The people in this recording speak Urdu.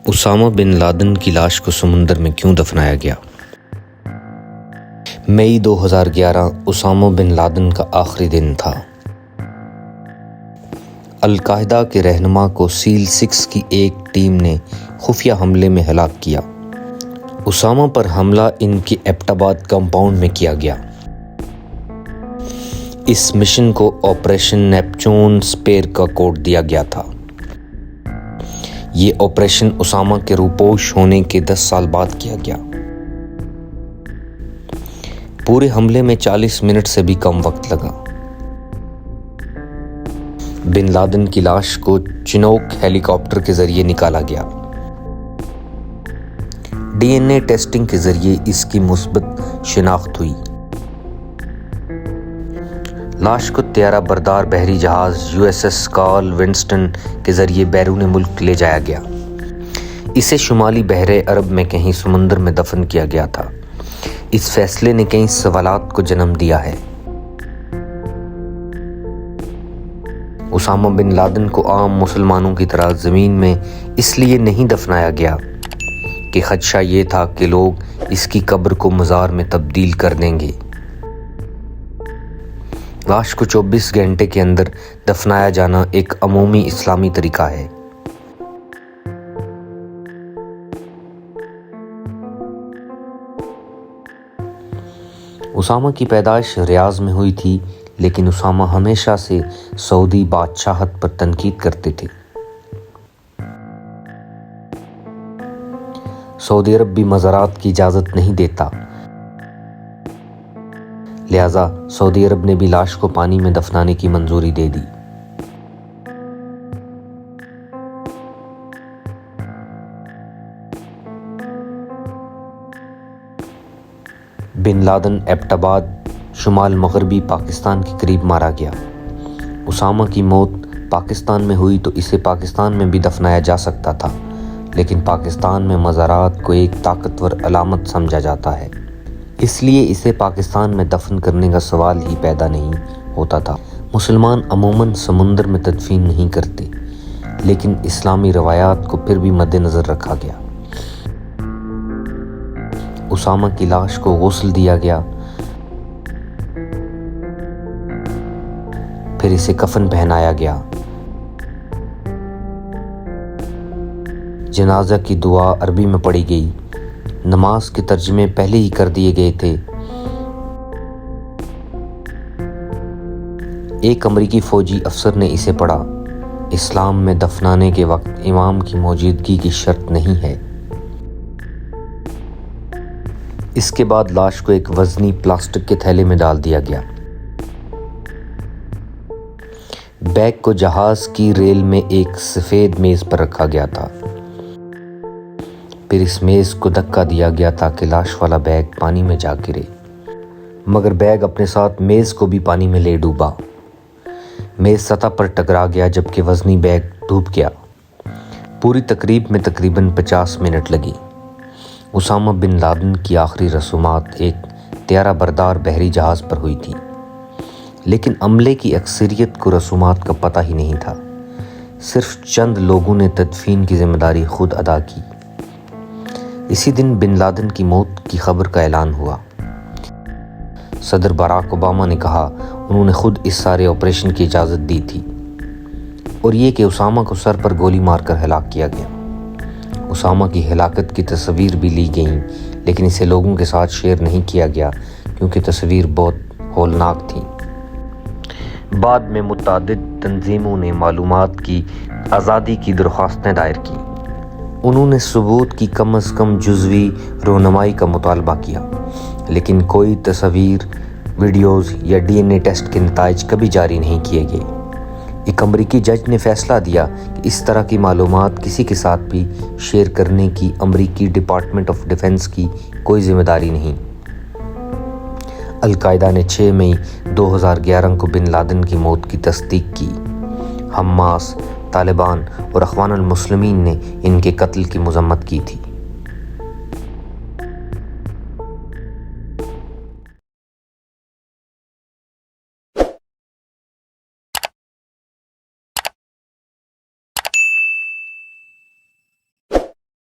اسامہ بن لادن کی لاش کو سمندر میں کیوں دفنایا گیا؟ مئی 2011 اسامہ بن لادن کا آخری دن تھا۔ القاعدہ کے رہنما کو سیل 6 کی ایک ٹیم نے خفیہ حملے میں ہلاک کیا۔ اسامہ پر حملہ ان کے ایبٹ آباد کمپاؤنڈ میں کیا گیا۔ اس مشن کو آپریشن نیپچون سپیر کا کوڈ دیا گیا تھا۔ یہ آپریشن اسامہ کے روپوش ہونے کے 10 سال بعد کیا گیا۔ پورے حملے میں 40 منٹ سے بھی کم وقت لگا۔ بن لادن کی لاش کو چنوک ہیلی کاپٹر کے ذریعے نکالا گیا۔ DNA ٹیسٹنگ کے ذریعے اس کی مثبت شناخت ہوئی۔ لاش کو طیارہ بردار بحری جہاز USS کارل ونسٹن کے ذریعے بیرون ملک لے جایا گیا۔ اسے شمالی بحر عرب میں کہیں سمندر میں دفن کیا گیا تھا۔ اس فیصلے نے کئی سوالات کو جنم دیا ہے۔ اسامہ بن لادن کو عام مسلمانوں کی طرح زمین میں اس لیے نہیں دفنایا گیا کہ خدشہ یہ تھا کہ لوگ اس کی قبر کو مزار میں تبدیل کر دیں گے۔ لاش کو 24 گھنٹے کے اندر دفنایا جانا ایک عمومی اسلامی طریقہ ہے۔ اسامہ کی پیدائش ریاض میں ہوئی تھی، لیکن اسامہ ہمیشہ سے سعودی بادشاہت پر تنقید کرتے تھے۔ سعودی عرب بھی مزارات کی اجازت نہیں دیتا، لہذا سعودی عرب نے بھی لاش کو پانی میں دفنانے کی منظوری دے دی۔ بن لادن ایبٹ آباد شمال مغربی پاکستان کے قریب مارا گیا۔ اسامہ کی موت پاکستان میں ہوئی تو اسے پاکستان میں بھی دفنایا جا سکتا تھا، لیکن پاکستان میں مزارات کو ایک طاقتور علامت سمجھا جاتا ہے، اس لیے اسے پاکستان میں دفن کرنے کا سوال ہی پیدا نہیں ہوتا تھا۔ مسلمان عموماً سمندر میں تدفین نہیں کرتے، لیکن اسلامی روایات کو پھر بھی مد نظر رکھا گیا۔ اسامہ کی لاش کو غسل دیا گیا، پھر اسے کفن پہنایا گیا۔ جنازہ کی دعا عربی میں پڑھی گئی۔ نماز کے ترجمے پہلے ہی کر دیے گئے تھے۔ ایک امریکی فوجی افسر نے اسے پڑھا۔ اسلام میں دفنانے کے وقت امام کی موجودگی کی شرط نہیں ہے۔ اس کے بعد لاش کو ایک وزنی پلاسٹک کے تھیلے میں ڈال دیا گیا۔ بیگ کو جہاز کی ریل میں ایک سفید میز پر رکھا گیا تھا۔ پھر اس میز کو دھکا دیا گیا تاکہ لاش والا بیگ پانی میں جا گرے، مگر بیگ اپنے ساتھ میز کو بھی پانی میں لے ڈوبا۔ میز سطح پر ٹکرا گیا جبکہ وزنی بیگ ڈوب گیا۔ پوری تقریب میں تقریباً 50 منٹ لگی۔ اسامہ بن لادن کی آخری رسومات ایک طیارہ بردار بحری جہاز پر ہوئی تھی، لیکن عملے کی اکثریت کو رسومات کا پتہ ہی نہیں تھا۔ صرف چند لوگوں نے تدفین کی ذمہ داری خود ادا کی۔ اسی دن بن لادن کی موت کی خبر کا اعلان ہوا۔ صدر باراک اوباما نے کہا انہوں نے خود اس سارے آپریشن کی اجازت دی تھی، اور یہ کہ اسامہ کو سر پر گولی مار کر ہلاک کیا گیا۔ اسامہ کی ہلاکت کی تصویر بھی لی گئیں، لیکن اسے لوگوں کے ساتھ شیئر نہیں کیا گیا کیونکہ تصویر بہت ہولناک تھی۔ بعد میں متعدد تنظیموں نے معلومات کی آزادی کی درخواستیں دائر کی۔ انہوں نے ثبوت کی کم از کم جزوی رونمائی کا مطالبہ کیا، لیکن کوئی تصاویر، ویڈیوز یا DNA ٹیسٹ کے نتائج کبھی جاری نہیں کیے گئے۔ ایک امریکی جج نے فیصلہ دیا کہ اس طرح کی معلومات کسی کے ساتھ بھی شیئر کرنے کی امریکی ڈپارٹمنٹ آف ڈیفنس کی کوئی ذمہ داری نہیں۔ القاعدہ نے 6 مئی 2011 کو بن لادن کی موت کی تصدیق کی۔ حماس، طالبان اور اخوان المسلمین نے ان کے قتل کی مذمت کی تھی۔